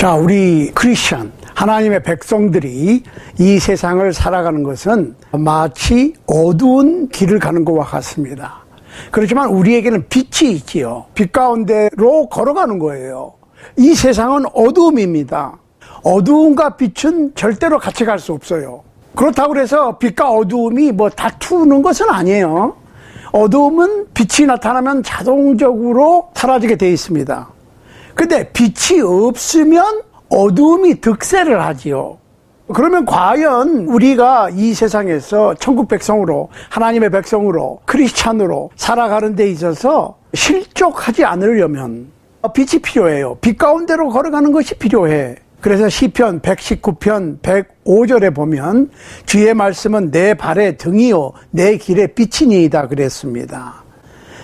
자, 우리 크리스천, 하나님의 백성들이 이 세상을 살아가는 것은 마치 어두운 길을 가는 것과 같습니다. 그렇지만 우리에게는 빛이 있지요. 빛 가운데로 걸어가는 거예요. 이 세상은 어두움입니다. 어두움과 빛은 절대로 같이 갈 수 없어요. 그렇다고 해서 빛과 어두움이 다투는 것은 아니에요. 어두움은 빛이 나타나면 자동적으로 사라지게 되어 있습니다. 근데 빛이 없으면 어두움이 득세를 하지요. 그러면 과연 우리가 이 세상에서 천국 백성으로, 하나님의 백성으로, 크리스찬으로 살아가는 데 있어서 실족하지 않으려면 빛이 필요해요. 빛 가운데로 걸어가는 것이 필요해. 그래서 시편 119편 105절에 보면 주의 말씀은 내 발의 등이요 내 길의 빛이니이다 그랬습니다.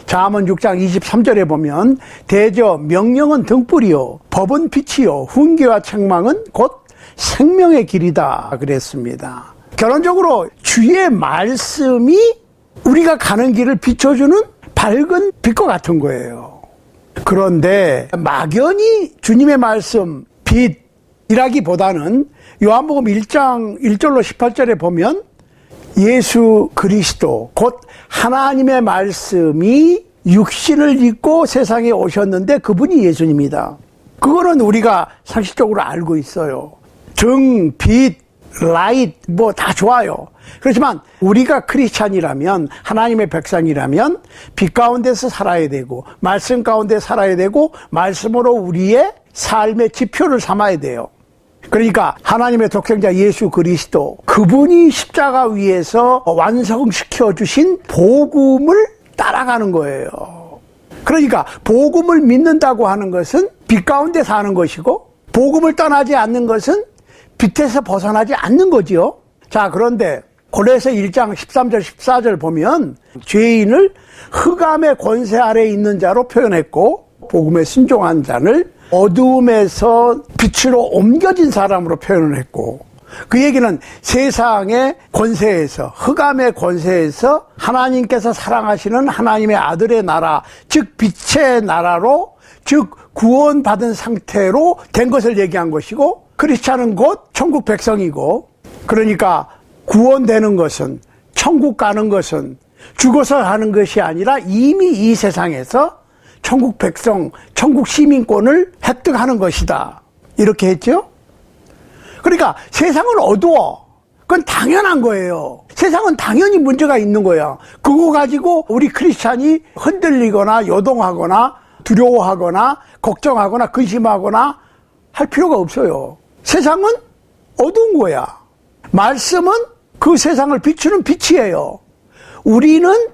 잠언 6장 23절에 보면 대저 명령은 등불이요 법은 빛이요 훈계와 책망은 곧 생명의 길이다 그랬습니다. 결론적으로 주의 말씀이 우리가 가는 길을 비춰주는 밝은 빛과 같은 거예요. 그런데 막연히 주님의 말씀 빛이라기보다는 요한복음 1장 1절로 18절에 보면 예수 그리스도 곧 하나님의 말씀이 육신을 입고 세상에 오셨는데 그분이 예수님이다. 그거는 우리가 상식적으로 알고 있어요. 등, 빛, 라이트 다 좋아요. 그렇지만 우리가 크리스찬이라면, 하나님의 백성이라면 빛 가운데서 살아야 되고 말씀 가운데 살아야 되고 말씀으로 우리의 삶의 지표를 삼아야 돼요. 그러니까 하나님의 독생자 예수 그리스도, 그분이 십자가 위에서 완성시켜 주신 복음을 따라가는 거예요. 그러니까 복음을 믿는다고 하는 것은 빛 가운데 사는 것이고 복음을 떠나지 않는 것은 빛에서 벗어나지 않는 거지요. 자, 그런데 고린도서 1장 13절 14절 보면 죄인을 흑암의 권세 아래 있는 자로 표현했고 복음에 순종한 자를 어두움에서 빛으로 옮겨진 사람으로 표현을 했고, 그 얘기는 세상의 권세에서, 흑암의 권세에서 하나님께서 사랑하시는 하나님의 아들의 나라, 즉 빛의 나라로, 즉 구원받은 상태로 된 것을 얘기한 것이고, 크리스찬은 곧 천국 백성이고, 그러니까 구원되는 것은, 천국 가는 것은 죽어서 하는 것이 아니라 이미 이 세상에서 천국 백성, 천국 시민권을 획득하는 것이다. 이렇게 했죠? 그러니까 세상은 어두워. 그건 당연한 거예요. 세상은 당연히 문제가 있는 거야. 그거 가지고 우리 크리스찬이 흔들리거나 요동하거나 두려워하거나 걱정하거나 근심하거나 할 필요가 없어요. 세상은 어두운 거야. 말씀은 그 세상을 비추는 빛이에요. 우리는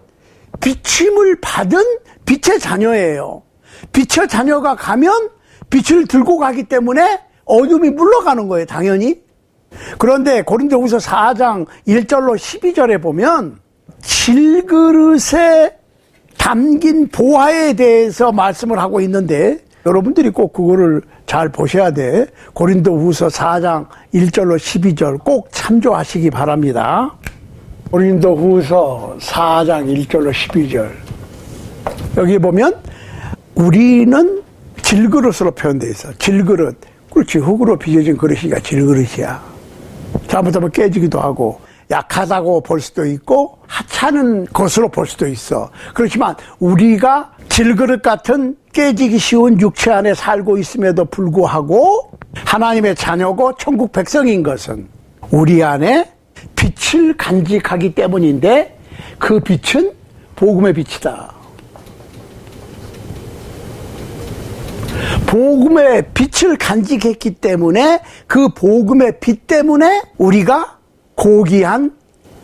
비침을 받은 빛의 자녀예요. 빛의 자녀가 가면 빛을 들고 가기 때문에 어둠이 물러가는 거예요, 당연히. 그런데 고린도후서 4장 1절로 12절에 보면 질그릇에 담긴 보화에 대해서 말씀을 하고 있는데 여러분들이 꼭 그거를 잘 보셔야 돼. 고린도후서 4장 1절로 12절 꼭 참조하시기 바랍니다. 고린도후서 4장 1절로 12절 여기 보면 우리는 질그릇으로 표현되어 있어. 질그릇. 그렇지. 흙으로 빚어진 그릇이니까 질그릇이야. 잘못하면 깨지기도 하고 약하다고 볼 수도 있고 하찮은 것으로 볼 수도 있어. 그렇지만 우리가 질그릇 같은 깨지기 쉬운 육체 안에 살고 있음에도 불구하고 하나님의 자녀고 천국 백성인 것은 우리 안에 빛을 간직하기 때문인데 그 빛은 복음의 빛이다. 복음의 빛을 간직했기 때문에 그 복음의 빛 때문에 우리가 고귀한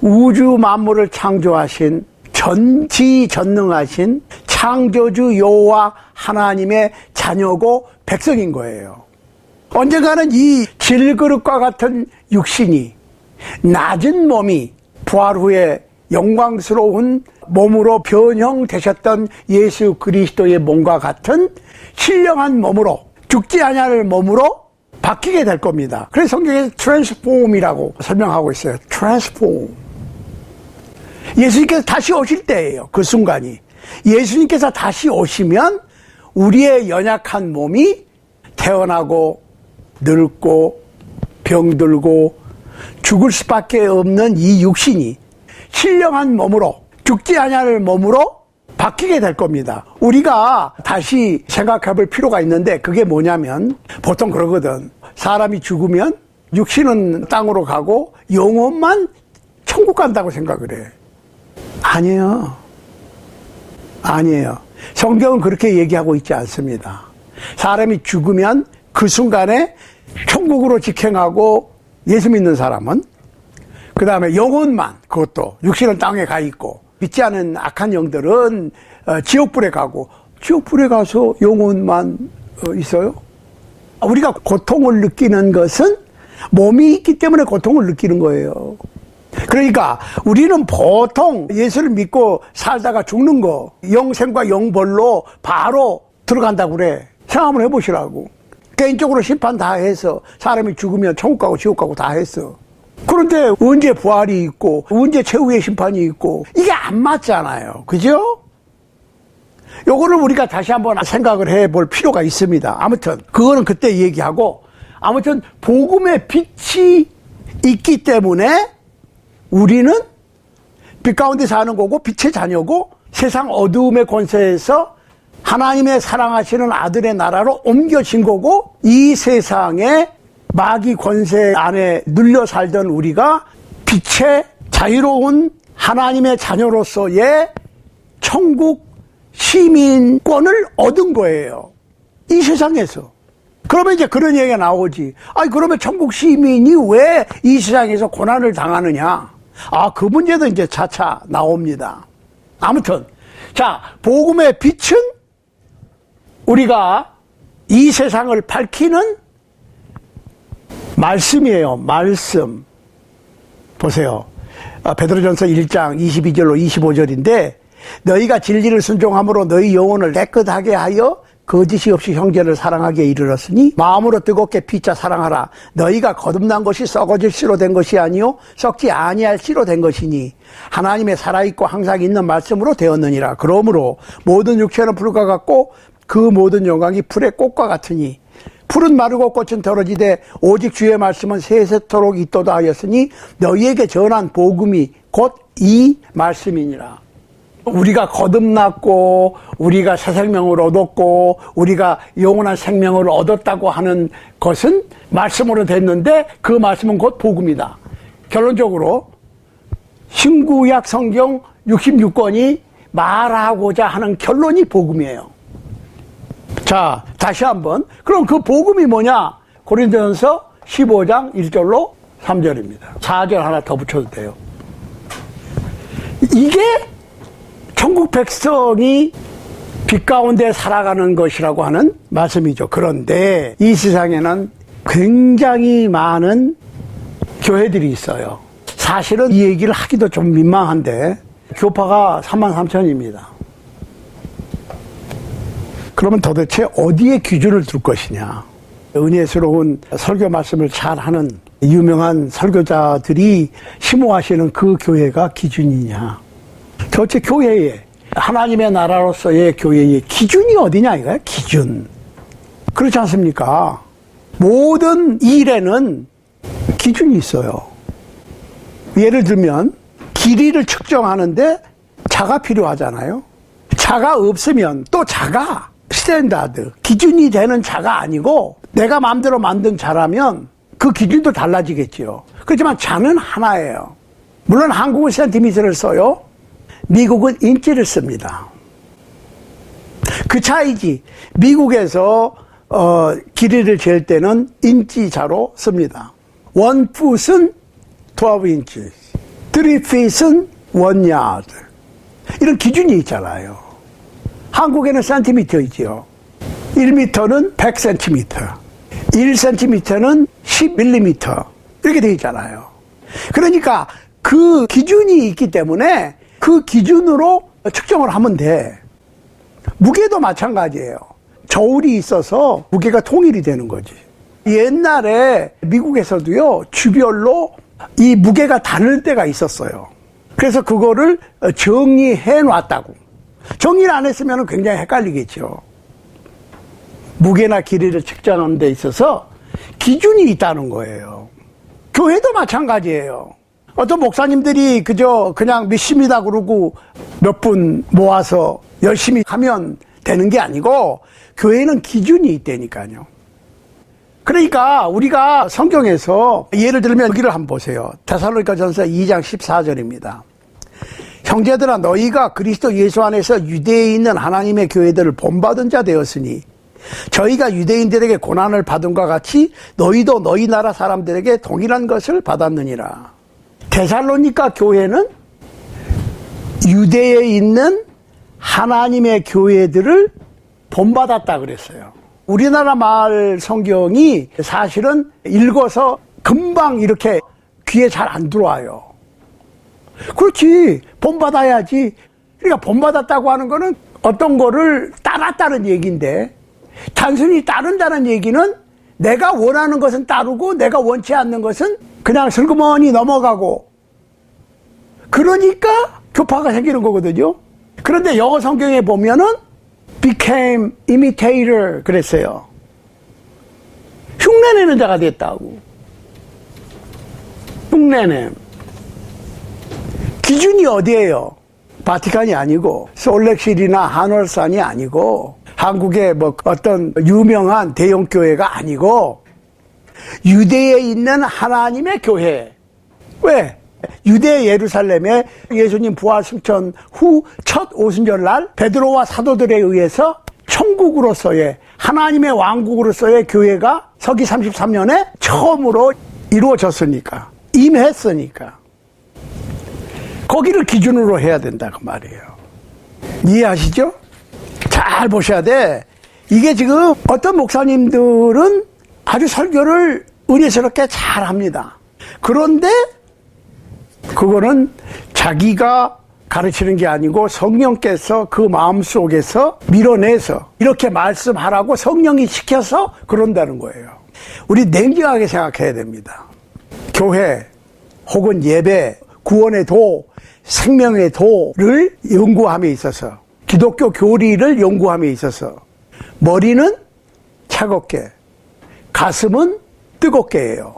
우주 만물을 창조하신 전지전능하신 창조주 여호와 하나님의 자녀고 백성인 거예요. 언젠가는 이 질그릇과 같은 육신이 낮은 몸이 부활 후에 영광스러운 몸으로 변형되셨던 예수 그리스도의 몸과 같은 신령한 몸으로 죽지 아니할 몸으로 바뀌게 될 겁니다. 그래서 성경에 트랜스폼이라고 설명하고 있어요. 트랜스폼. 예수님께서 다시 오실 때예요. 그 순간이. 예수님께서 다시 오시면 우리의 연약한 몸이 태어나고 늙고 병들고 죽을 수밖에 없는 이 육신이 신령한 몸으로 죽지 아니할 몸으로 바뀌게 될 겁니다. 우리가 다시 생각해 볼 필요가 있는데 그게 뭐냐면 보통 그러거든. 사람이 죽으면 육신은 땅으로 가고 영혼만 천국 간다고 생각을 해. 아니에요. 아니에요. 성경은 그렇게 얘기하고 있지 않습니다. 사람이 죽으면 그 순간에 천국으로 직행하고 예수 믿는 사람은 그 다음에 영혼만 그것도 육신은 땅에 가 있고 믿지 않은 악한 영들은 지옥불에 가고 지옥불에 가서 영혼만 있어요? 우리가 고통을 느끼는 것은 몸이 있기 때문에 고통을 느끼는 거예요. 그러니까 우리는 보통 예수를 믿고 살다가 죽는 거 영생과 영벌로 바로 들어간다고 그래. 생각 한번 해보시라고. 개인적으로 심판 다 해서 사람이 죽으면 천국 가고 지옥 가고 다 했어. 그런데 언제 부활이 있고 언제 최후의 심판이 있고 이게 안 맞잖아요. 그죠? 요거를 우리가 다시 한번 생각을 해볼 필요가 있습니다. 아무튼 그거는 그때 얘기하고 아무튼 복음의 빛이 있기 때문에 우리는 빛 가운데 사는 거고 빛의 자녀고 세상 어두움의 권세에서 하나님의 사랑하시는 아들의 나라로 옮겨진 거고 이 세상에 마귀 권세 안에 눌려 살던 우리가 빛의 자유로운 하나님의 자녀로서의 천국 시민권을 얻은 거예요. 이 세상에서. 그러면 이제 그런 얘기가 나오지. 아니 그러면 천국 시민이 왜 이 세상에서 고난을 당하느냐. 그 문제도 이제 차차 나옵니다. 아무튼 자 복음의 빛은 우리가 이 세상을 밝히는 말씀이에요. 말씀. 보세요. 베드로전서 1장 22절로 25절인데 너희가 진리를 순종함으로 너희 영혼을 깨끗하게 하여 거짓이 없이 형제를 사랑하기에 이르렀으니 마음으로 뜨겁게 피차 사랑하라. 너희가 거듭난 것이 썩어질 씨로 된 것이 아니요 썩지 아니할 씨로 된 것이니 하나님의 살아있고 항상 있는 말씀으로 되었느니라. 그러므로 모든 육체는 풀과 같고 그 모든 영광이 풀의 꽃과 같으니 풀은 마르고 꽃은 떨어지되 오직 주의 말씀은 세세토록 있도다 하였으니 너희에게 전한 복음이 곧 이 말씀이니라. 우리가 거듭났고 우리가 새 생명을 얻었고 우리가 영원한 생명을 얻었다고 하는 것은 말씀으로 됐는데 그 말씀은 곧 복음이다. 결론적으로 신구약 성경 66권이 말하고자 하는 결론이 복음이에요. 자, 다시 한번. 그럼 그 복음이 뭐냐? 고린도전서 15장 1절로 3절입니다. 4절 하나 더 붙여도 돼요. 이게 천국 백성이 빛 가운데 살아가는 것이라고 하는 말씀이죠. 그런데 이 세상에는 굉장히 많은 교회들이 있어요. 사실은 이 얘기를 하기도 좀 민망한데 교파가 33,000입니다. 그러면 도대체 어디에 기준을 둘 것이냐. 은혜스러운 설교 말씀을 잘하는 유명한 설교자들이 심호하시는 그 교회가 기준이냐. 도대체 교회에 하나님의 나라로서의 교회의 기준이 어디냐 이거야. 기준. 그렇지 않습니까? 모든 일에는 기준이 있어요. 예를 들면 길이를 측정하는데 자가 필요하잖아요. 자가 없으면 또 자가 스탠다드 기준이 되는 자가 아니고 내가 마음대로 만든 자라면 그 기준도 달라지겠지요. 그렇지만 자는 하나예요. 물론 한국은 센티미터를 써요. 미국은 인치를 씁니다. 그 차이지. 미국에서 길이를 잴 때는 인치자로 씁니다. 1풋은 12인치, 3핏은 1야드. 이런 기준이 있잖아요. 한국에는 센티미터이지요. 1미터는 100cm, 1cm는 10mm 이렇게 되어 있잖아요. 그러니까 그 기준이 있기 때문에 그 기준으로 측정을 하면 돼. 무게도 마찬가지예요. 저울이 있어서 무게가 통일이 되는 거지. 옛날에 미국에서도요, 주별로 이 무게가 다를 때가 있었어요. 그래서 그거를 정리해 놨다고. 정리를 안 했으면 굉장히 헷갈리겠죠. 무게나 길이를 측정하는 데 있어서 기준이 있다는 거예요. 교회도 마찬가지예요. 어떤 목사님들이 그냥 믿습니다 그러고 몇 분 모아서 열심히 하면 되는 게 아니고 교회는 기준이 있다니까요. 그러니까 우리가 성경에서 예를 들면 여기를 한번 보세요. 데살로니가전서 2장 14절입니다. 형제들아 너희가 그리스도 예수 안에서 유대에 있는 하나님의 교회들을 본받은 자 되었으니 저희가 유대인들에게 고난을 받음과 같이 너희도 너희 나라 사람들에게 동일한 것을 받았느니라. 데살로니가 교회는 유대에 있는 하나님의 교회들을 본받았다 그랬어요. 우리나라 말 성경이 사실은 읽어서 금방 이렇게 귀에 잘 안 들어와요. 그렇지, 본받아야지. 그러니까 본받았다고 하는 거는 어떤 거를 따랐다는 얘기인데, 단순히 따른다는 얘기는 내가 원하는 것은 따르고 내가 원치 않는 것은 그냥 슬그머니 넘어가고, 그러니까 교파가 생기는 거거든요. 그런데 영어 성경에 보면은 became imitator 그랬어요. 흉내내는 자가 됐다고. 흉내냄. 기준이 어디예요? 바티칸이 아니고 솔렉실이나 한월산이 아니고 한국의 뭐 어떤 유명한 대형 교회가 아니고 유대에 있는 하나님의 교회. 왜? 유대 예루살렘에 예수님 부활 승천 후 첫 오순절날 베드로와 사도들에 의해서 천국으로서의 하나님의 왕국으로서의 교회가 서기 33년에 처음으로 이루어졌으니까, 임했으니까 거기를 기준으로 해야 된다 그 말이에요. 이해하시죠? 잘 보셔야 돼. 이게 지금 어떤 목사님들은 아주 설교를 은혜스럽게 잘 합니다. 그런데 그거는 자기가 가르치는 게 아니고 성령께서 그 마음속에서 밀어내서 이렇게 말씀하라고 성령이 시켜서 그런다는 거예요. 우리 냉정하게 생각해야 됩니다. 교회 혹은 예배, 구원의 도, 생명의 도를 연구함에 있어서, 기독교 교리를 연구함에 있어서 머리는 차갑게, 가슴은 뜨겁게 해요.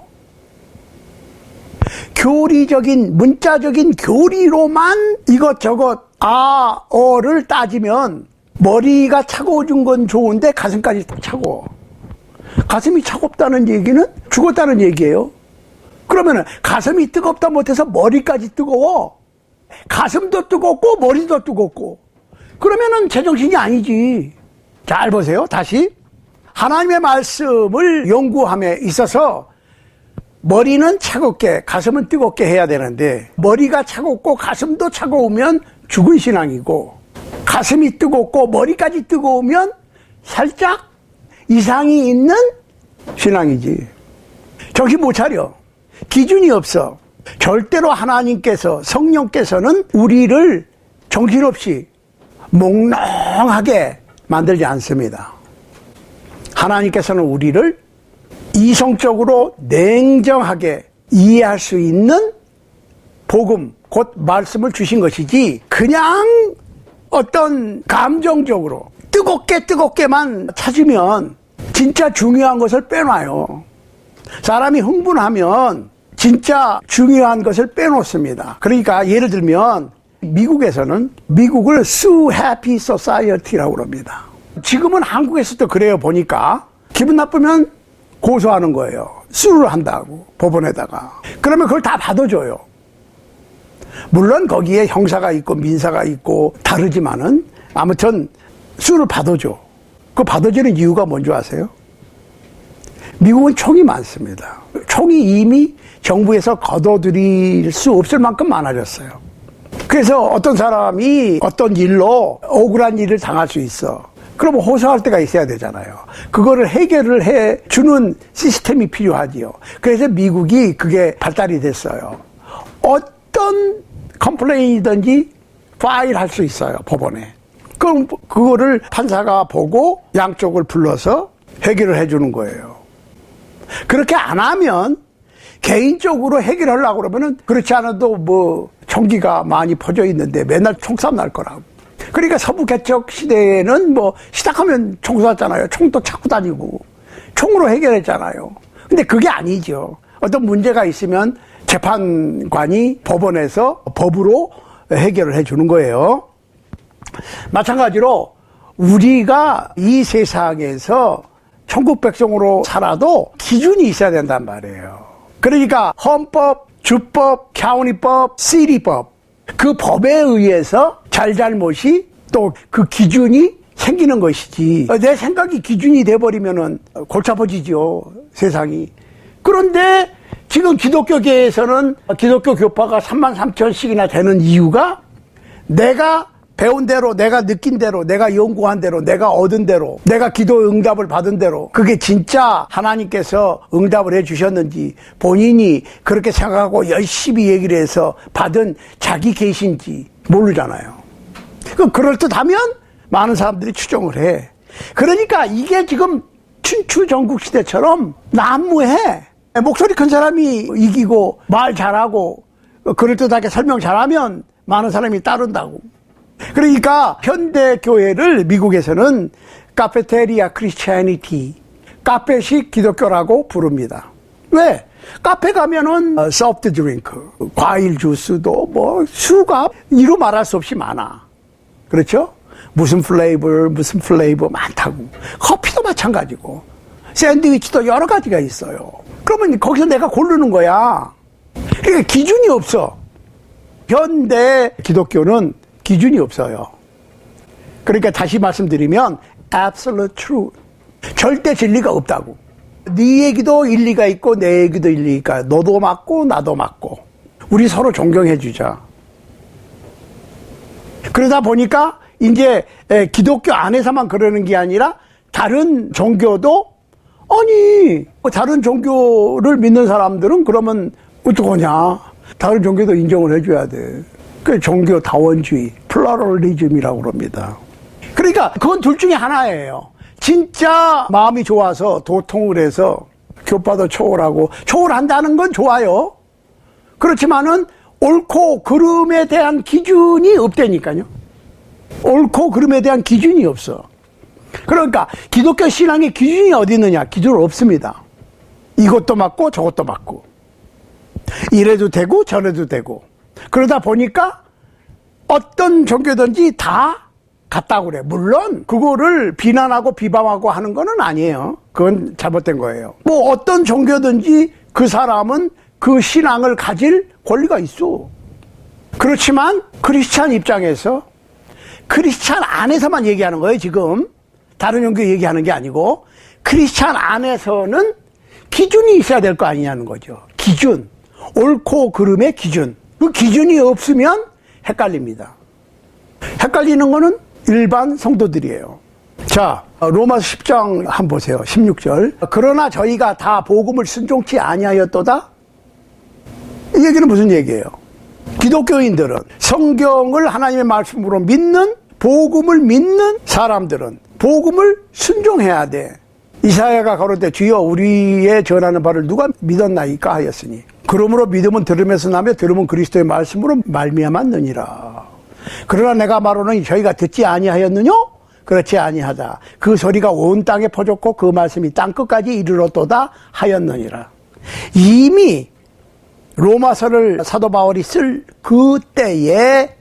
교리적인, 문자적인 교리로만 이것저것 어를 따지면 머리가 차가워진 건 좋은데 가슴까지 차가워. 가슴이 차갑다는 얘기는 죽었다는 얘기예요. 그러면은 가슴이 뜨겁다 못해서 머리까지 뜨거워. 가슴도 뜨겁고 머리도 뜨겁고. 그러면은 제정신이 아니지. 잘 보세요. 다시. 하나님의 말씀을 연구함에 있어서 머리는 차갑게, 가슴은 뜨겁게 해야 되는데 머리가 차갑고 가슴도 차가우면 죽은 신앙이고, 가슴이 뜨겁고 머리까지 뜨거우면 살짝 이상이 있는 신앙이지. 정신 못 차려. 기준이 없어. 절대로 하나님께서, 성령께서는 우리를 정신없이 몽롱하게 만들지 않습니다. 하나님께서는 우리를 이성적으로 냉정하게 이해할 수 있는 복음, 곧 말씀을 주신 것이지 그냥 어떤 감정적으로 뜨겁게만 찾으면 진짜 중요한 것을 빼놔요. 사람이 흥분하면 진짜 중요한 것을 빼놓습니다. 그러니까 예를 들면 미국에서는 미국을 Sue Happy Society라고 합니다. 지금은 한국에서도 그래요. 보니까 기분 나쁘면 고소하는 거예요. 수를 한다고 법원에다가. 그러면 그걸 다 받아줘요. 물론 거기에 형사가 있고 민사가 있고 다르지만은 아무튼 수를 받아줘. 그 받아주는 이유가 뭔지 아세요? 미국은 총이 많습니다. 총이 이미 정부에서 거둬들일 수 없을 만큼 많아졌어요. 그래서 어떤 사람이 어떤 일로 억울한 일을 당할 수 있어. 그러면 호소할 때가 있어야 되잖아요. 그거를 해결을 해주는 시스템이 필요하지요. 그래서 미국이 그게 발달이 됐어요. 어떤 컴플레인이든지 파일할 수 있어요, 법원에. 그럼 그거를 판사가 보고 양쪽을 불러서 해결을 해주는 거예요. 그렇게 안 하면 개인적으로 해결하려고 그러면은 그렇지 않아도 뭐 총기가 많이 퍼져 있는데 맨날 총싸움 날 거라고. 그러니까 서부 개척 시대에는 뭐 시작하면 총 쐈잖아요. 총도 찾고 다니고 총으로 해결했잖아요. 근데 그게 아니죠. 어떤 문제가 있으면 재판관이 법원에서 법으로 해결을 해주는 거예요. 마찬가지로 우리가 이 세상에서 천국 백성으로 살아도 기준이 있어야 된단 말이에요. 그러니까 헌법, 주법, 캬우니법, 시리법, 그 법에 의해서 잘잘못이 또 그 기준이 생기는 것이지, 내 생각이 기준이 돼버리면은 골치 아파지죠, 세상이. 그런데 지금 기독교계에서는 기독교 교파가 33,000씩이나 되는 이유가 내가 배운 대로, 내가 느낀 대로, 내가 연구한 대로, 내가 얻은 대로, 내가 기도 응답을 받은 대로, 그게 진짜 하나님께서 응답을 해주셨는지, 본인이 그렇게 생각하고 열심히 얘기를 해서 받은 자기 계신지 모르잖아요. 그럴듯하면 많은 사람들이 추정을 해. 그러니까 이게 지금 춘추 전국시대처럼 난무해. 목소리 큰 사람이 이기고 말 잘하고 그럴듯하게 설명 잘하면 많은 사람이 따른다고. 그러니까 현대교회를 미국에서는 카페테리아 크리스티애니티, 카페식 기독교라고 부릅니다. 왜? 카페 가면은 소프트 드링크, 과일 주스도 뭐 수가 이루 말할 수 없이 많아. 그렇죠? 무슨 플레이버 많다고. 커피도 마찬가지고. 샌드위치도 여러 가지가 있어요. 그러면 거기서 내가 고르는 거야. 그러니까 기준이 없어. 현대 기독교는 기준이 없어요. 그러니까 다시 말씀드리면 absolute truth, 절대 진리가 없다고. 네 얘기도 일리가 있고 내 얘기도 일리가 있고, 너도 맞고 나도 맞고, 우리 서로 존경해 주자. 그러다 보니까 이제 기독교 안에서만 그러는 게 아니라 다른 종교도, 아니 다른 종교를 믿는 사람들은 그러면 어떡하냐, 다른 종교도 인정을 해줘야 돼. 그 종교 다원주의, 플러럴리즘이라고 그럽니다. 그러니까 그건 둘 중에 하나예요. 진짜 마음이 좋아서 도통을 해서 교파도 초월하고, 초월한다는 건 좋아요. 그렇지만은 옳고 그름에 대한 기준이 없다니까요. 옳고 그름에 대한 기준이 없어. 그러니까 기독교 신앙의 기준이 어디 있느냐? 기준 없습니다. 이것도 맞고 저것도 맞고, 이래도 되고 저래도 되고. 그러다 보니까 어떤 종교든지 다 같다고 그래. 물론 그거를 비난하고 비방하고 하는 거는 아니에요. 그건 잘못된 거예요. 뭐 어떤 종교든지 그 사람은 그 신앙을 가질 권리가 있어. 그렇지만 크리스찬 입장에서, 크리스찬 안에서만 얘기하는 거예요, 지금. 다른 종교 얘기하는 게 아니고, 크리스찬 안에서는 기준이 있어야 될 거 아니냐는 거죠. 기준. 옳고 그름의 기준. 그 기준이 없으면 헷갈립니다. 헷갈리는 거는 일반 성도들이에요. 자, 로마서 10장 한번 보세요. 16절. 그러나 저희가 다 복음을 순종치 아니하였도다. 이 얘기는 무슨 얘기예요? 기독교인들은, 성경을 하나님의 말씀으로 믿는, 복음을 믿는 사람들은 복음을 순종해야 돼. 이사야가 가로되 주여 우리의 전하는 바를 누가 믿었나이까 하였으니, 그러므로 믿음은 들음에서 나며 들음은 그리스도의 말씀으로 말미암았느니라. 그러나 내가 말하노니 저희가 듣지 아니하였느뇨? 그렇지 아니하다. 그 소리가 온 땅에 퍼졌고 그 말씀이 땅끝까지 이르렀도다 하였느니라. 이미 로마서를 사도 바울이 쓸 그때에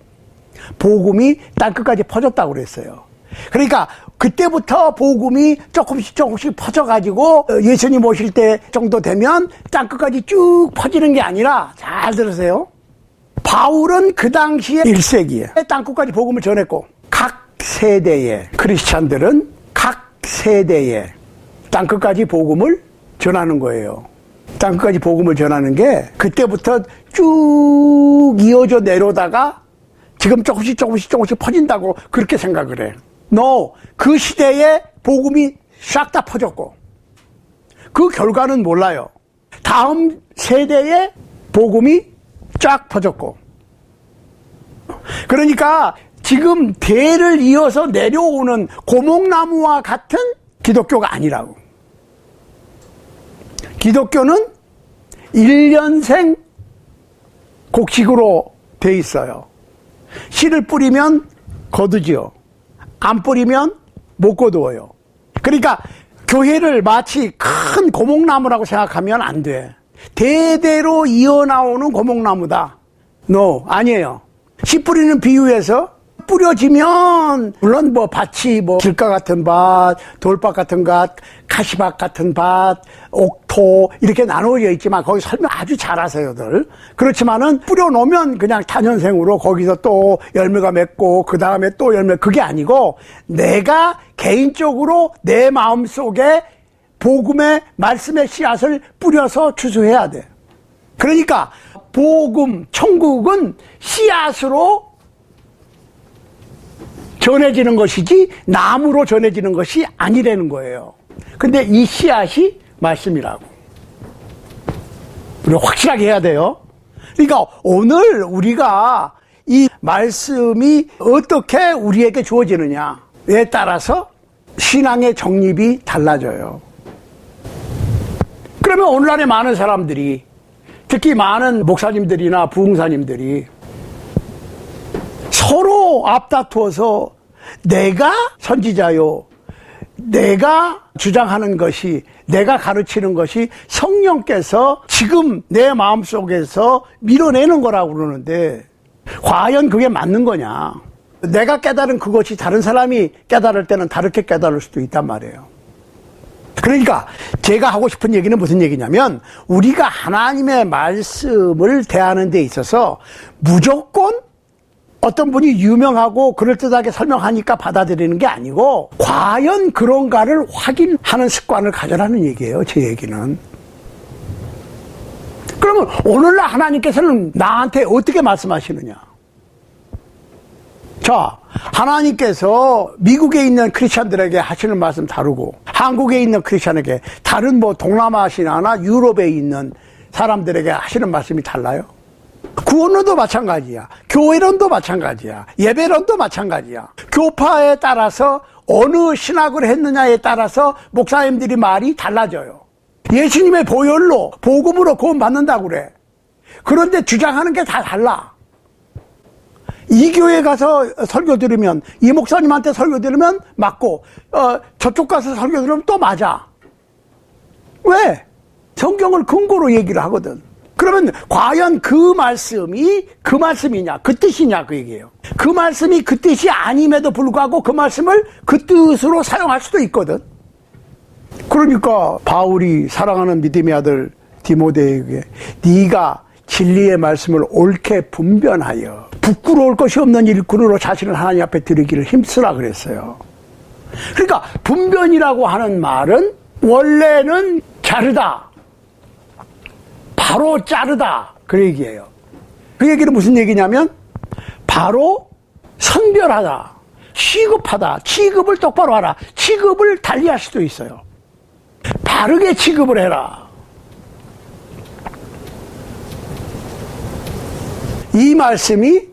복음이 땅끝까지 퍼졌다고 그랬어요. 그러니까 그때부터 복음이 조금씩 퍼져가지고 예수님 오실 때 정도 되면 땅끝까지 쭉 퍼지는 게 아니라, 잘 들으세요. 바울은 그 당시에 1세기에 땅끝까지 복음을 전했고, 각 세대의 크리스찬들은 각 세대에 땅끝까지 복음을 전하는 거예요. 땅끝까지 복음을 전하는 게 그때부터 쭉 이어져 내려오다가 지금 조금씩 퍼진다고 그렇게 생각을 해. No, 그 시대에 복음이 싹 다 퍼졌고 그 결과는 몰라요. 다음 세대에 복음이 쫙 퍼졌고, 그러니까 지금 대를 이어서 내려오는 고목나무와 같은 기독교가 아니라고. 기독교는 1년생 곡식으로 돼 있어요. 씨를 뿌리면 거두지요. 안 뿌리면 못 거두어요. 그러니까 교회를 마치 큰 고목나무라고 생각하면 안 돼. 대대로 이어나오는 고목나무다. No, 아니에요. 씨 뿌리는 비유에서 뿌려지면 물론 뭐 밭이 뭐 길가 같은 밭, 돌밭 같은 밭, 가시밭 같은 밭, 옥토 이렇게 나누어져 있지만 거기 설명 아주 잘하세요들. 그렇지만은 뿌려놓으면 그냥 단연생으로 거기서 또 열매가 맺고 그 다음에 또 열매, 그게 아니고 내가 개인적으로 내 마음속에 복음의 말씀의 씨앗을 뿌려서 추수해야 돼. 그러니까 복음, 천국은 씨앗으로 전해지는 것이지 나무로 전해지는 것이 아니라는 거예요. 근데 이 씨앗이 말씀이라고. 우리가 확실하게 해야 돼요. 그러니까 오늘 우리가 이 말씀이 어떻게 우리에게 주어지느냐에 따라서 신앙의 정립이 달라져요. 그러면 오늘날의 많은 사람들이, 특히 많은 목사님들이나 부흥사님들이 서로 앞다투어서 내가 선지자요, 내가 주장하는 것이, 내가 가르치는 것이 성령께서 지금 내 마음속에서 밀어내는 거라고 그러는데 과연 그게 맞는 거냐? 내가 깨달은 그것이 다른 사람이 깨달을 때는 다르게 깨달을 수도 있단 말이에요. 그러니까 제가 하고 싶은 얘기는 무슨 얘기냐면, 우리가 하나님의 말씀을 대하는 데 있어서 무조건 어떤 분이 유명하고 그럴듯하게 설명하니까 받아들이는 게 아니고 과연 그런가를 확인하는 습관을 가져라는 얘기예요. 제 얘기는. 그러면 오늘날 하나님께서는 나한테 어떻게 말씀하시느냐? 자, 하나님께서 미국에 있는 크리스찬들에게 하시는 말씀 다르고 한국에 있는 크리스찬에게, 다른 뭐 동남아시아나 유럽에 있는 사람들에게 하시는 말씀이 달라요. 구원론도 마찬가지야. 교회론도 마찬가지야. 예배론도 마찬가지야. 교파에 따라서 어느 신학을 했느냐에 따라서 목사님들이 말이 달라져요. 예수님의 보혈로, 복음으로 구원받는다고 그래. 그런데 주장하는 게 다 달라. 이 교회 가서 설교 들으면, 이 목사님한테 설교 들으면 맞고, 저쪽 가서 설교 들으면 또 맞아. 왜? 성경을 근거로 얘기를 하거든. 그러면 과연 그 말씀이 그 말씀이냐, 그 뜻이냐, 그 얘기예요. 그 말씀이 그 뜻이 아님에도 불구하고 그 말씀을 그 뜻으로 사용할 수도 있거든. 그러니까 바울이 사랑하는 믿음의 아들 디모데에게 네가 진리의 말씀을 옳게 분별하여 부끄러울 것이 없는 일꾼으로 자신을 하나님 앞에 드리기를 힘쓰라 그랬어요. 그러니까 분변이라고 하는 말은 원래는 자르다, 바로 자르다, 그 얘기예요. 그 얘기는 무슨 얘기냐면 바로 선별하다, 취급하다, 취급을 똑바로 하라, 취급을 달리할 수도 있어요. 바르게 취급을 해라. 이 말씀이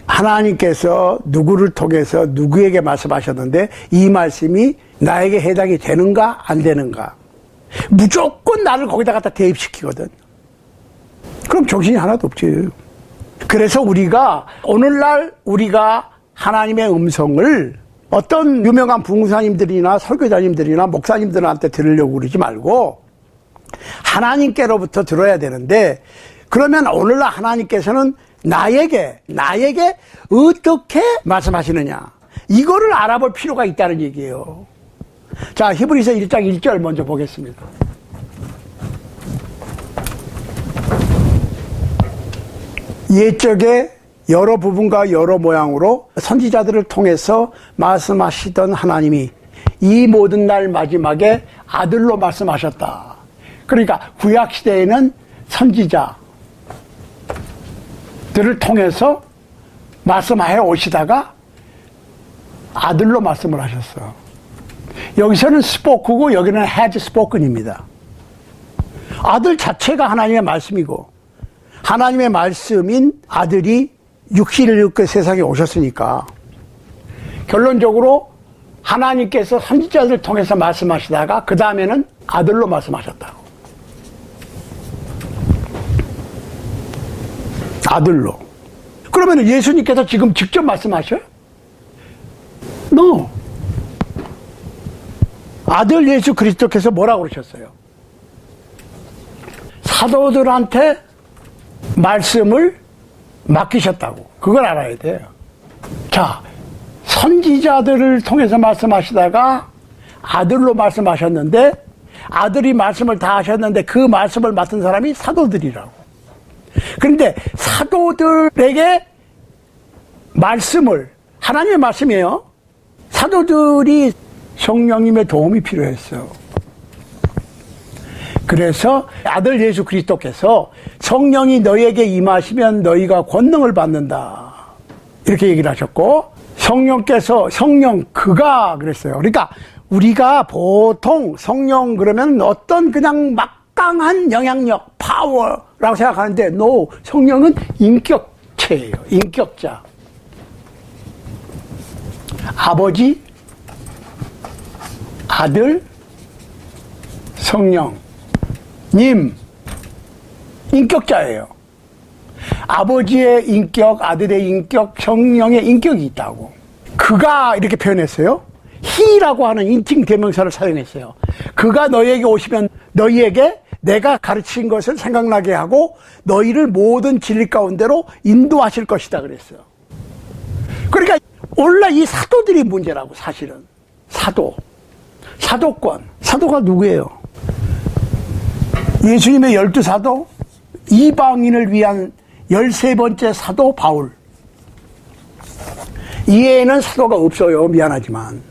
하나님께서 누구를 통해서 누구에게 말씀하셨는데 이 말씀이 나에게 해당이 되는가 안 되는가, 무조건 나를 거기다 갖다 대입시키거든. 그럼 정신이 하나도 없지. 그래서 우리가 오늘날 우리가 하나님의 음성을 어떤 유명한 부흥사님들이나 설교자님들이나 목사님들한테 들으려고 그러지 말고 하나님께로부터 들어야 되는데, 그러면 오늘날 하나님께서는 나에게 어떻게 말씀하시느냐, 이거를 알아볼 필요가 있다는 얘기예요. 자, 히브리서 1장 1절 먼저 보겠습니다. 옛적에 여러 부분과 여러 모양으로 선지자들을 통해서 말씀하시던 하나님이 이 모든 날 마지막에 아들로 말씀하셨다. 그러니까 구약시대에는 선지자들을 통해서 말씀해 오시다가 아들로 말씀을 하셨어. 여기서는 스포크고 여기는 has spoken입니다. 아들 자체가 하나님의 말씀이고, 하나님의 말씀인 아들이 육신을 입고 세상에 오셨으니까 결론적으로 하나님께서 선지자들을 통해서 말씀하시다가 그 다음에는 아들로 말씀하셨다고. 아들로. 그러면 예수님께서 지금 직접 말씀하셔요? No. 아들 예수 그리스도께서 뭐라고 그러셨어요? 사도들한테 말씀을 맡기셨다고. 그걸 알아야 돼요. 자, 선지자들을 통해서 말씀하시다가 아들로 말씀하셨는데, 아들이 말씀을 다 하셨는데 그 말씀을 맡은 사람이 사도들이라고. 그런데 사도들에게 말씀을, 하나님의 말씀이에요. 사도들이 성령님의 도움이 필요했어요. 그래서 아들 예수 그리스도께서 성령이 너희에게 임하시면 너희가 권능을 받는다, 이렇게 얘기를 하셨고, 성령께서, 그가 그랬어요. 그러니까 우리가 보통 성령 그러면 어떤 그냥 막강한 영향력, 파워라고 생각하는데, no, 성령은 인격체예요. 인격자. 아버지, 아들, 성령, 님, 인격자예요. 아버지의 인격, 아들의 인격, 성령의 인격이 있다고. 그가 이렇게 표현했어요. he라고 하는 인칭 대명사를 사용했어요. 그가 너희에게 오시면 너희에게 내가 가르친 것을 생각나게 하고 너희를 모든 진리 가운데로 인도하실 것이다 그랬어요. 그러니까 원래 이 사도들이 문제라고. 사실은 사도권. 사도가 누구예요? 예수님의 12사도, 이방인을 위한 13번째 사도 바울. 이외에는 사도가 없어요. 미안하지만.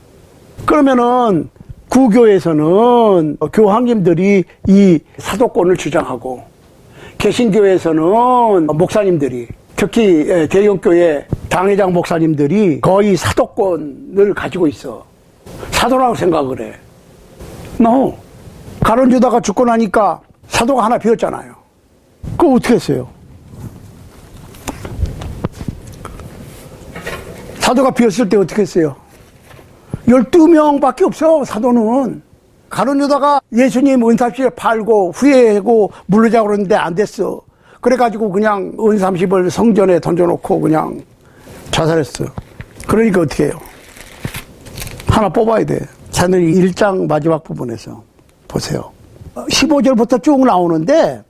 그러면은 구교에서는 교황님들이 이 사도권을 주장하고, 개신교에서는 목사님들이, 특히 대형교회 당회장 목사님들이 거의 사도권을 가지고 있어. 사도라고 생각을 해. No. 가룟 유다가 죽고 나니까 사도가 하나 비었잖아요. 그거 어떻게 했어요? 사도가 비었을 때 어떻게 했어요? 12명밖에 없어, 사도는. 가룟 유다가 예수님 은삼십을 팔고 후회하고 물르자고 그러는데 안 됐어. 그래가지고 그냥 은삼십을 성전에 던져놓고 그냥 자살했어. 그러니까 어떻게 해요? 하나 뽑아야 돼. 사도행 1장 마지막 부분에서 보세요. 15절부터 쭉 나오는데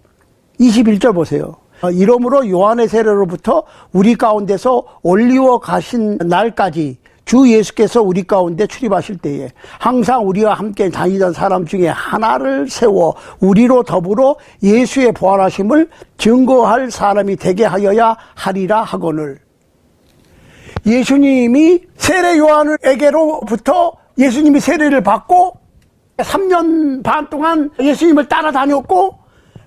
21절 보세요. 이러므로 요한의 세례로부터 우리 가운데서 올리워 가신 날까지 주 예수께서 우리 가운데 출입하실 때에 항상 우리와 함께 다니던 사람 중에 하나를 세워 우리로 더불어 예수의 부활하심을 증거할 사람이 되게 하여야 하리라 하거늘. 예수님이 세례 요한에게로부터 예수님이 세례를 받고 3년 반 동안 예수님을 따라다녔고,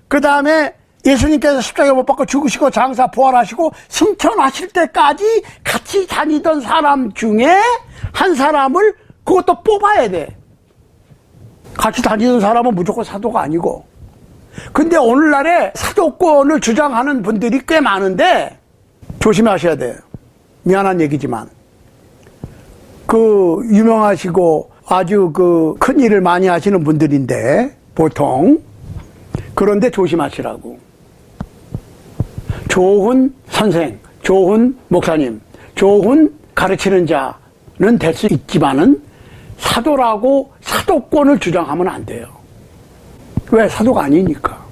그 다음에 예수님께서 십자가에 못 박고 죽으시고 장사 부활하시고 승천하실 때까지 같이 다니던 사람 중에 한 사람을, 그것도 뽑아야 돼. 같이 다니던 사람은 무조건 사도가 아니고. 근데 오늘날에 사도권을 주장하는 분들이 꽤 많은데 조심하셔야 돼요. 미안한 얘기지만 그 유명하시고 아주 그 큰 일을 많이 하시는 분들인데 보통, 그런데 조심하시라고. 좋은 선생, 좋은 목사님, 좋은 가르치는 자는 될 수 있지만은 사도라고 사도권을 주장하면 안 돼요. 왜? 사도가 아니니까.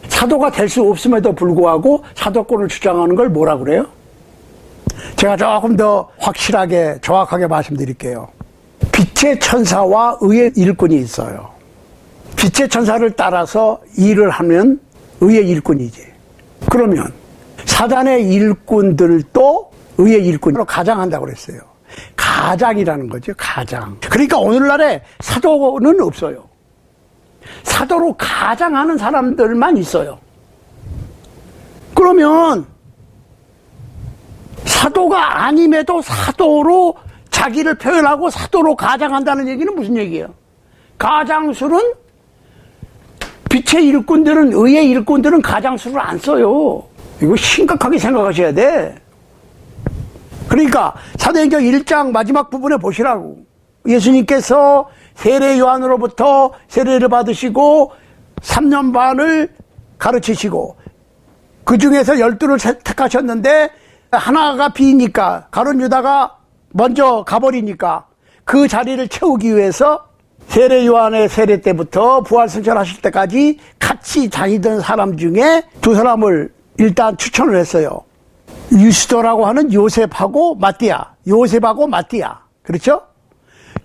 사도가 될 수 없음에도 불구하고 사도권을 주장하는 걸 뭐라 그래요? 제가 조금 더 확실하게 정확하게 말씀드릴게요. 빛의 천사와 의의 일꾼이 있어요. 빛의 천사를 따라서 일을 하면 의의 일꾼이지. 그러면 사단의 일꾼들도 의의 일꾼으로 가장한다고 그랬어요. 가장이라는 거죠. 가장. 그러니까 오늘날에 사도는 없어요. 사도로 가장하는 사람들만 있어요. 그러면 사도가 아님에도 사도로 자기를 표현하고 사도로 가장한다는 얘기는 무슨 얘기예요? 가장술은, 빛의 일꾼들은, 의의 일꾼들은 가장술을 안 써요. 이거 심각하게 생각하셔야 돼. 그러니까 사도행전 1장 마지막 부분에 보시라고. 예수님께서 세례 요한으로부터 세례를 받으시고 3년 반을 가르치시고 그 중에서 12를 택하셨는데 하나가 비니까 가룟 유다가 먼저 가버리니까 그 자리를 채우기 위해서 세례 요한의 세례 때부터 부활 승천하실 때까지 같이 다니던 사람 중에 두 사람을 일단 추천을 했어요. 유스도라고 하는 요셉하고 마띠아. 요셉하고 마띠아. 그렇죠?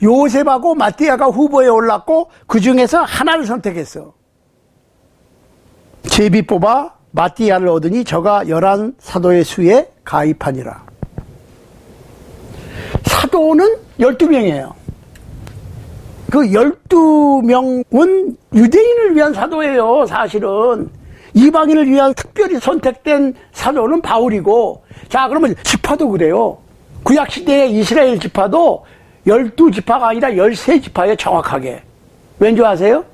요셉하고 마띠아가 후보에 올랐고 그 중에서 하나를 선택했어. 제비 뽑아 마띠아를 얻으니 저가 11 사도의 수에 가입하니라. 사도는 12명이에요. 그 12명은 유대인을 위한 사도예요, 사실은. 이방인을 위한 특별히 선택된 사도는 바울이고, 자, 그러면 지파도 그래요. 구약시대의 이스라엘 지파도 12지파가 아니라 13지파예요, 정확하게. 왠 줄 아세요?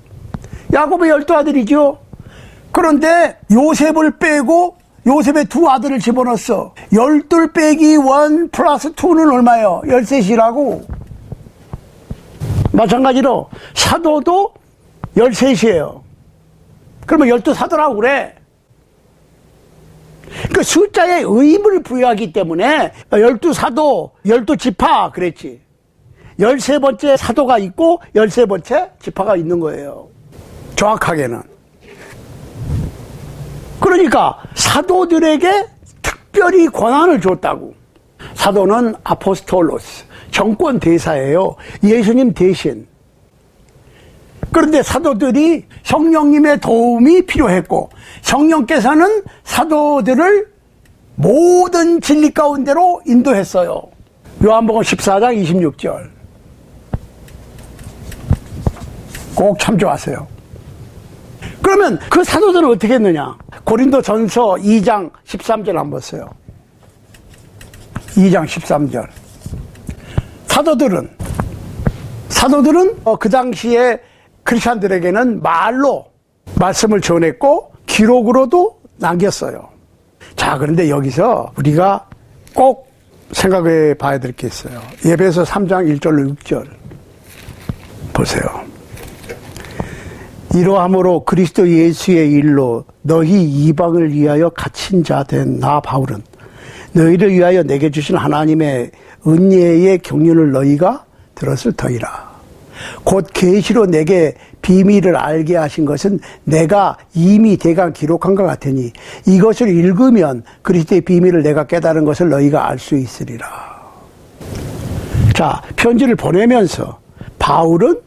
야곱의 12아들이죠. 그런데 요셉을 빼고 요셉의 두 아들을 집어넣었어. 12 빼기 1 플러스 2는 얼마예요? 13이라고. 마찬가지로 사도도 13이에요. 그러면 12사도라고 그래. 그 숫자에 의미를 부여하기 때문에 12사도, 12지파 그랬지. 13번째 사도가 있고 13번째 지파가 있는 거예요. 정확하게는. 그러니까 사도들에게 특별히 권한을 줬다고. 사도는 아포스톨로스, 정권 대사예요. 예수님 대신. 그런데 사도들이 성령님의 도움이 필요했고 성령께서는 사도들을 모든 진리 가운데로 인도했어요. 요한복음 14장 26절 꼭 참조하세요. 그러면 그 사도들은 어떻게 했느냐? 고린도전서 2장 13절 한번 보세요. 2장 13절. 사도들은 그 당시에 크리스찬들에게는 말로 말씀을 전했고 기록으로도 남겼어요. 자, 그런데 여기서 우리가 꼭 생각해 봐야 될 게 있어요. 에베소 3장 1절로 6절 보세요. 이러함으로 그리스도 예수의 일로 너희 이방을 위하여 갇힌 자 된 나 바울은 너희를 위하여 내게 주신 하나님의 은혜의 경륜을 너희가 들었을 터이라. 곧 계시로 내게 비밀을 알게 하신 것은 내가 이미 대강 기록한 것 같으니 이것을 읽으면 그리스도의 비밀을 내가 깨달은 것을 너희가 알 수 있으리라. 자, 편지를 보내면서 바울은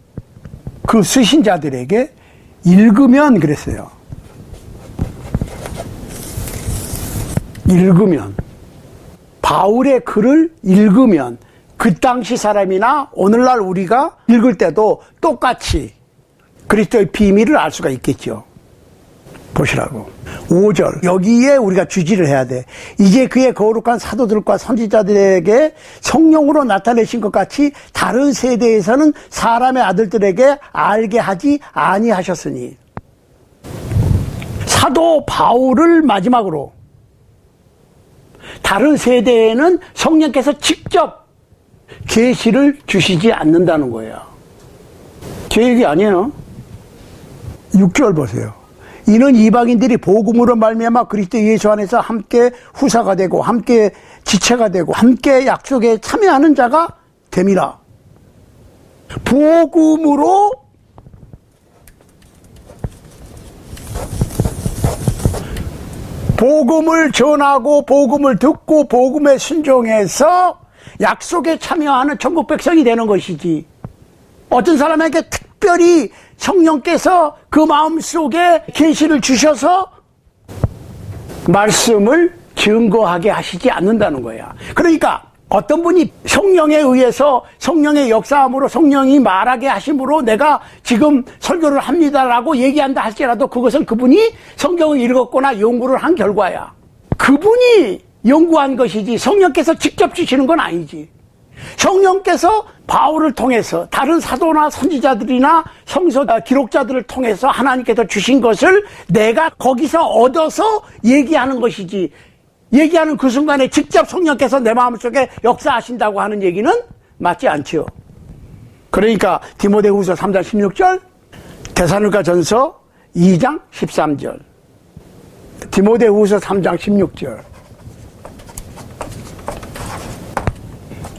그 쓰신 자들에게 읽으면 그랬어요. 읽으면. 바울의 글을 읽으면 그 당시 사람이나 오늘날 우리가 읽을 때도 똑같이 그리스도의 비밀을 알 수가 있겠죠. 보시라고. 5절. 여기에 우리가 주지를 해야 돼. 이제 그의 거룩한 사도들과 선지자들에게 성령으로 나타내신 것 같이 다른 세대에서는 사람의 아들들에게 알게 하지 아니하셨으니. 사도 바울을 마지막으로 다른 세대에는 성령께서 직접 계시를 주시지 않는다는 거예요. 제 얘기 아니에요. 6절 보세요. 이는 이방인들이 복음으로 말미암아 그리스도 예수 안에서 함께 후사가 되고 함께 지체가 되고 함께 약속에 참여하는 자가 됨이라. 복음으로 복음을 전하고 복음을 듣고 복음에 순종해서 약속에 참여하는 천국 백성이 되는 것이지. 어떤 사람에게 특별히 성령께서 그 마음속에 계시를 주셔서 말씀을 증거하게 하시지 않는다는 거야. 그러니까 어떤 분이 성령에 의해서 성령의 역사함으로 성령이 말하게 하심으로 내가 지금 설교를 합니다라고 얘기한다 할지라도 그것은 그분이 성경을 읽었거나 연구를 한 결과야. 그분이 연구한 것이지 성령께서 직접 주시는 건 아니지. 성령께서 바울을 통해서 다른 사도나 선지자들이나 성서 기록자들을 통해서 하나님께서 주신 것을 내가 거기서 얻어서 얘기하는 것이지, 얘기하는 그 순간에 직접 성령께서 내 마음속에 역사하신다고 하는 얘기는 맞지 않죠. 그러니까 디모데후서 3장 16절, 데살로니가전서 2장 13절, 디모데후서 3장 16절,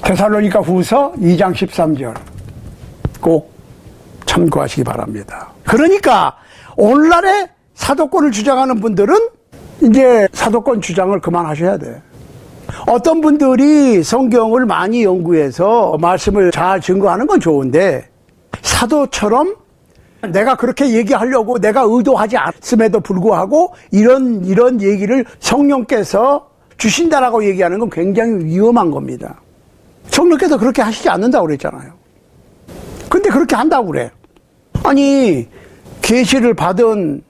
데살로니가후서 2장 13절 꼭 참고하시기 바랍니다. 그러니까 오늘날의 사도권을 주장하는 분들은 이제 사도권 주장을 그만하셔야 돼. 어떤 분들이 성경을 많이 연구해서 말씀을 잘 증거하는 건 좋은데, 사도처럼 내가 그렇게 얘기하려고 내가 의도하지 않음에도 불구하고 이런 얘기를 성령께서 주신다라고 얘기하는 건 굉장히 위험한 겁니다. 성령께서 그렇게 하시지 않는다고 그랬잖아요. 근데 그렇게 한다고 그래. 아니, 계시를 받은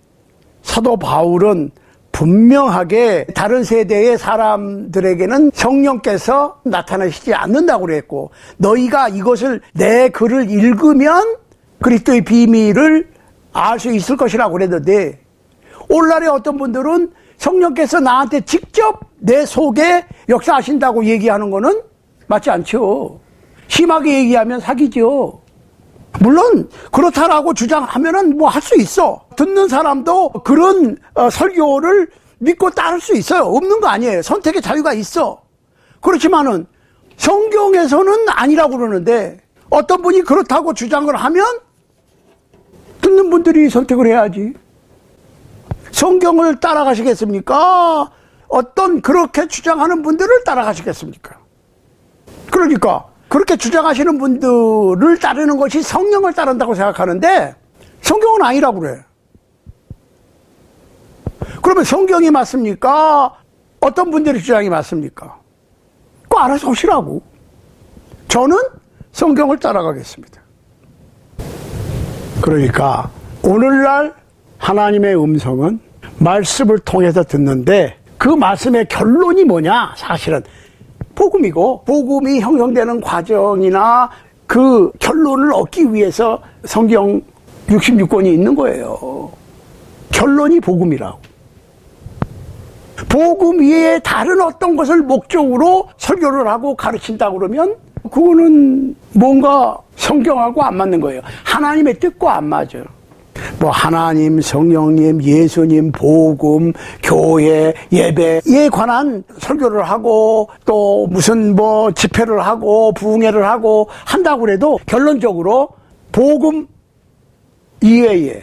사도 바울은 분명하게 다른 세대의 사람들에게는 성령께서 나타나시지 않는다고 그랬고, 너희가 이것을 내 글을 읽으면 그리스도의 비밀을 알 수 있을 것이라고 그랬는데, 오늘날에 어떤 분들은 성령께서 나한테 직접 내 속에 역사하신다고 얘기하는 거는 맞지 않죠. 심하게 얘기하면 사기죠. 물론 그렇다라고 주장하면은 뭐 할 수 있어. 듣는 사람도 그런 설교를 믿고 따를 수 있어요. 없는 거 아니에요. 선택의 자유가 있어. 그렇지만은 성경에서는 아니라고 그러는데, 어떤 분이 그렇다고 주장을 하면 듣는 분들이 선택을 해야지. 성경을 따라가시겠습니까? 어떤 그렇게 주장하는 분들을 따라가시겠습니까? 그러니까 그렇게 주장하시는 분들을 따르는 것이 성령을 따른다고 생각하는데, 성경은 아니라고 그래. 그러면 성경이 맞습니까? 어떤 분들의 주장이 맞습니까? 그거 알아서 하시라고. 저는 성경을 따라가겠습니다. 그러니까 오늘날 하나님의 음성은 말씀을 통해서 듣는데, 그 말씀의 결론이 뭐냐? 사실은 복음이고, 복음이 형성되는 과정이나 그 결론을 얻기 위해서 성경 66권이 있는 거예요. 결론이 복음이라고. 복음 위에 다른 어떤 것을 목적으로 설교를 하고 가르친다고 그러면 그거는 뭔가 성경하고 안 맞는 거예요. 하나님의 뜻과 안 맞아요. 뭐 하나님, 성령님, 예수님, 복음, 교회, 예배에 관한 설교를 하고, 또 무슨 뭐 집회를 하고 부흥회를 하고 한다고 그래도 결론적으로 복음 이외에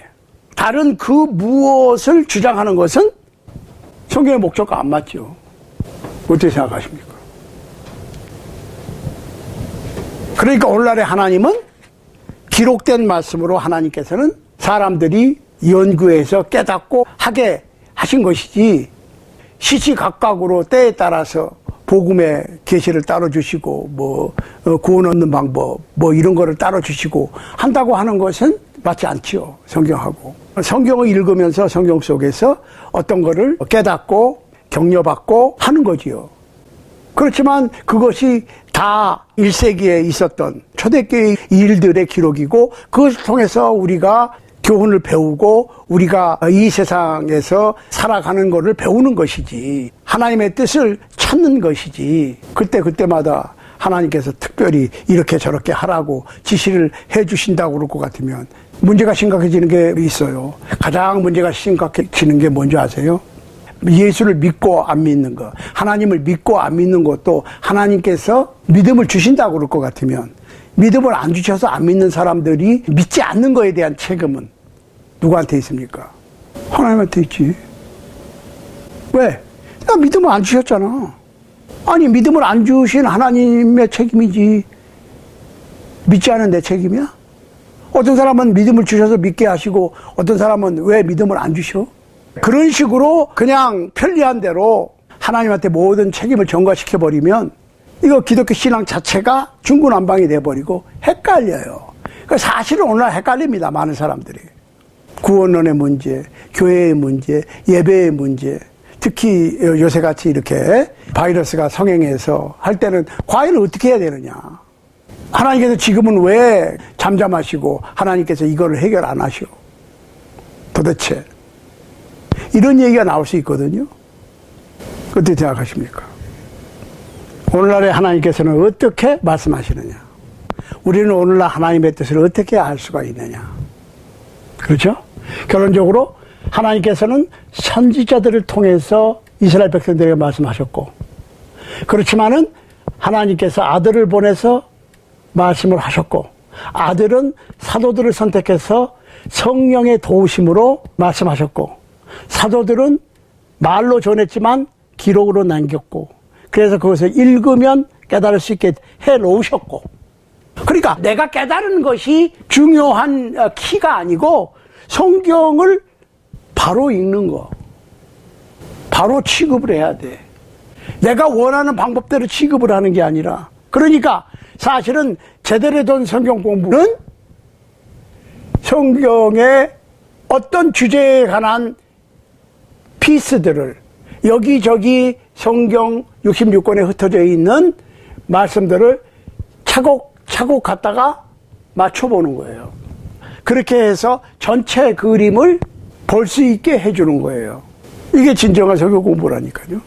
다른 그 무엇을 주장하는 것은 성경의 목적과 안 맞죠. 어떻게 생각하십니까? 그러니까 오늘날의 하나님은 기록된 말씀으로 하나님께서는 사람들이 연구해서 깨닫고 하게 하신 것이지, 시시각각으로 때에 따라서 복음의 계시를 따로 주시고 뭐 구원 얻는 방법 뭐 이런 거를 따로 주시고 한다고 하는 것은 맞지 않지요. 성경하고. 성경을 읽으면서 성경 속에서 어떤 거를 깨닫고 격려받고 하는 거지요. 그렇지만 그것이 다 1세기에 있었던 초대교회 일들의 기록이고, 그것을 통해서 우리가 교훈을 배우고 우리가 이 세상에서 살아가는 것을 배우는 것이지, 하나님의 뜻을 찾는 것이지, 그때마다 하나님께서 특별히 이렇게 저렇게 하라고 지시를 해 주신다고 그럴 것 같으면 문제가 심각해지는 게 있어요. 가장 문제가 심각해지는 게 뭔지 아세요? 예수를 믿고 안 믿는 것, 하나님을 믿고 안 믿는 것도 하나님께서 믿음을 주신다고 그럴 것 같으면, 믿음을 안 주셔서 안 믿는 사람들이 믿지 않는 것에 대한 책임은 누구한테 있습니까? 하나님한테 있지. 왜? 나 믿음을 안 주셨잖아. 아니, 믿음을 안 주신 하나님의 책임이지 믿지 않은 내 책임이야? 어떤 사람은 믿음을 주셔서 믿게 하시고, 어떤 사람은 왜 믿음을 안 주셔? 그런 식으로 그냥 편리한 대로 하나님한테 모든 책임을 전가시켜버리면 이거 기독교 신앙 자체가 중구난방이 돼버리고 헷갈려요. 그러니까 사실은 오늘날 헷갈립니다. 많은 사람들이. 구원론의 문제, 교회의 문제, 예배의 문제, 특히 요새같이 이렇게 바이러스가 성행해서 할 때는 과연 어떻게 해야 되느냐. 하나님께서 지금은 왜 잠잠하시고 하나님께서 이거를 해결 안 하셔? 도대체. 이런 얘기가 나올 수 있거든요. 어떻게 생각하십니까? 오늘날의 하나님께서는 어떻게 말씀하시느냐? 우리는 오늘날 하나님의 뜻을 어떻게 알 수가 있느냐? 그렇죠? 결론적으로 하나님께서는 선지자들을 통해서 이스라엘 백성들에게 말씀하셨고, 그렇지만은 하나님께서 아들을 보내서 말씀을 하셨고, 아들은 사도들을 선택해서 성령의 도우심으로 말씀하셨고, 사도들은 말로 전했지만 기록으로 남겼고, 그래서 그것을 읽으면 깨달을 수 있게 해 놓으셨고, 그러니까 내가 깨달은 것이 중요한 키가 아니고 성경을 바로 읽는 거, 바로 취급을 해야 돼. 내가 원하는 방법대로 취급을 하는 게 아니라. 그러니까 사실은 제대로 된 성경 공부는 성경의 어떤 주제에 관한 피스들을 여기저기 성경 66권에 흩어져 있는 말씀들을 차곡차곡 갖다가 맞춰보는 거예요. 그렇게 해서 전체 그림을 볼 수 있게 해주는 거예요. 이게 진정한 성경 공부라니까요.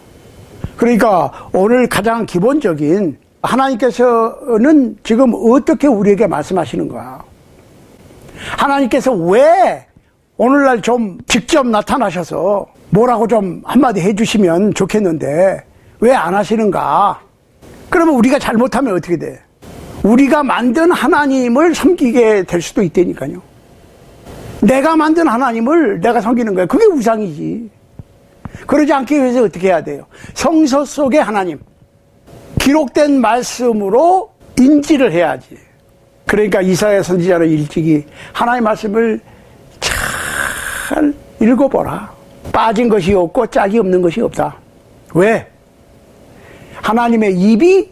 그러니까 오늘 가장 기본적인, 하나님께서는 지금 어떻게 우리에게 말씀하시는가? 하나님께서 왜 오늘날 좀 직접 나타나셔서 뭐라고 좀 한마디 해주시면 좋겠는데 왜 안 하시는가? 그러면 우리가 잘못하면 어떻게 돼? 우리가 만든 하나님을 섬기게 될 수도 있다니까요. 내가 만든 하나님을 내가 섬기는 거야. 그게 우상이지. 그러지 않기 위해서 어떻게 해야 돼요? 성서 속의 하나님, 기록된 말씀으로 인지를 해야지. 그러니까 이사야 선지자는 일찍이 하나님의 말씀을 잘 읽어보라. 빠진 것이 없고 짝이 없는 것이 없다. 왜? 하나님의 입이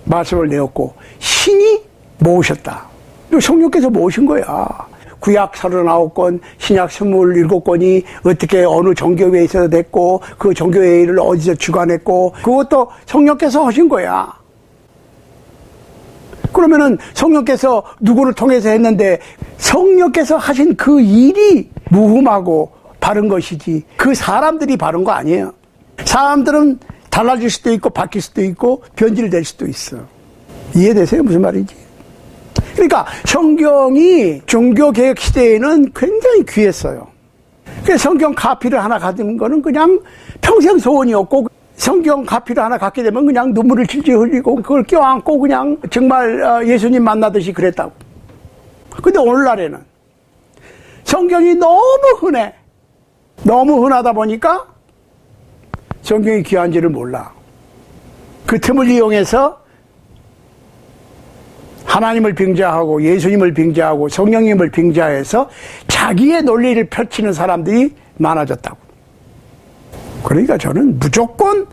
말씀을 내었고 신이 모으셨다. 성령께서 모으신 거야. 구약 39권, 신약 27권이 어떻게 어느 정교회에서 됐고, 그 정교회를 어디서 주관했고, 그것도 성령께서 하신 거야. 그러면은 성령께서 누구를 통해서 했는데, 성령께서 하신 그 일이 무흠하고 바른 것이지, 그 사람들이 바른 거 아니에요. 사람들은 달라질 수도 있고, 바뀔 수도 있고, 변질될 수도 있어. 이해되세요? 무슨 말인지? 그러니까 성경이 종교개혁 시대에는 굉장히 귀했어요. 그래서 성경 카피를 하나 가진 거는 그냥 평생 소원이었고, 성경 카피를 하나 갖게 되면 그냥 눈물을 질질 흘리고 그걸 껴안고 그냥 정말 예수님 만나듯이 그랬다고. 근데 오늘날에는 성경이 너무 흔해. 너무 흔하다 보니까 성경이 귀한지를 몰라. 그 틈을 이용해서 하나님을 빙자하고 예수님을 빙자하고 성령님을 빙자해서 자기의 논리를 펼치는 사람들이 많아졌다고. 그러니까 저는 무조건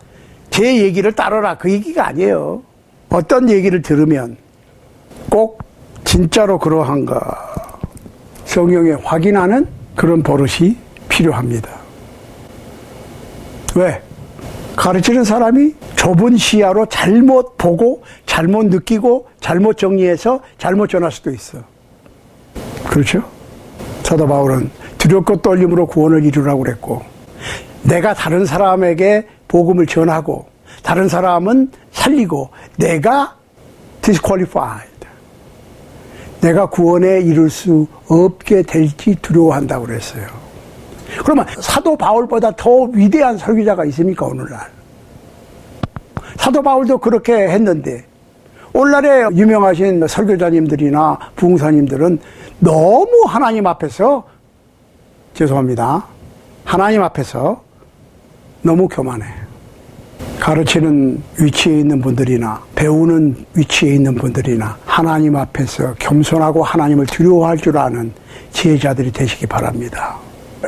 제 얘기를 따르라 그 얘기가 아니에요. 어떤 얘기를 들으면 꼭 진짜로 그러한가 성경에 확인하는 그런 버릇이 필요합니다. 왜? 가르치는 사람이 좁은 시야로 잘못 보고 잘못 느끼고 잘못 정리해서 잘못 전할 수도 있어. 그렇죠? 사도 바울은 두렵고 떨림으로 구원을 이루라고 그랬고, 내가 다른 사람에게 복음을 전하고 다른 사람은 살리고 내가 disqualified, 내가 구원에 이룰 수 없게 될지 두려워한다고 그랬어요. 그러면 사도 바울보다 더 위대한 설교자가 있습니까 오늘날? 사도 바울도 그렇게 했는데 오늘날의 유명하신 설교자님들이나 부흥사님들은 너무 하나님 앞에서, 죄송합니다, 하나님 앞에서 너무 교만해. 가르치는 위치에 있는 분들이나 배우는 위치에 있는 분들이나 하나님 앞에서 겸손하고 하나님을 두려워할 줄 아는 지혜자들이 되시기 바랍니다.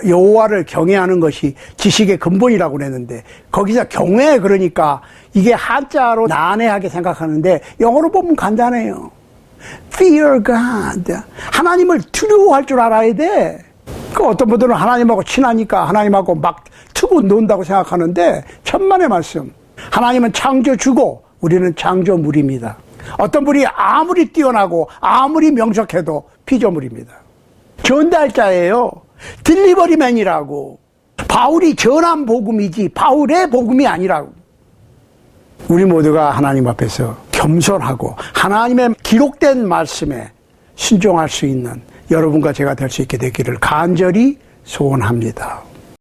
여호와를 경외하는 것이 지식의 근본이라고 그랬는데 거기서 경외, 그러니까 이게 한자로 난해하게 생각하는데 영어로 보면 간단해요. Fear God. 하나님을 두려워할 줄 알아야 돼. 그 어떤 분들은 하나님하고 친하니까 하나님하고 막 트고 논다고 생각하는데 천만의 말씀. 하나님은 창조주고 우리는 창조물입니다. 어떤 분이 아무리 뛰어나고 아무리 명석해도 피조물입니다. 전달자예요. 딜리버리맨이라고. 바울이 전한 복음이지 바울의 복음이 아니라고. 우리 모두가 하나님 앞에서 겸손하고 하나님의 기록된 말씀에 순종할 수 있는 여러분과 제가 될 수 있게 되기를 간절히 소원합니다.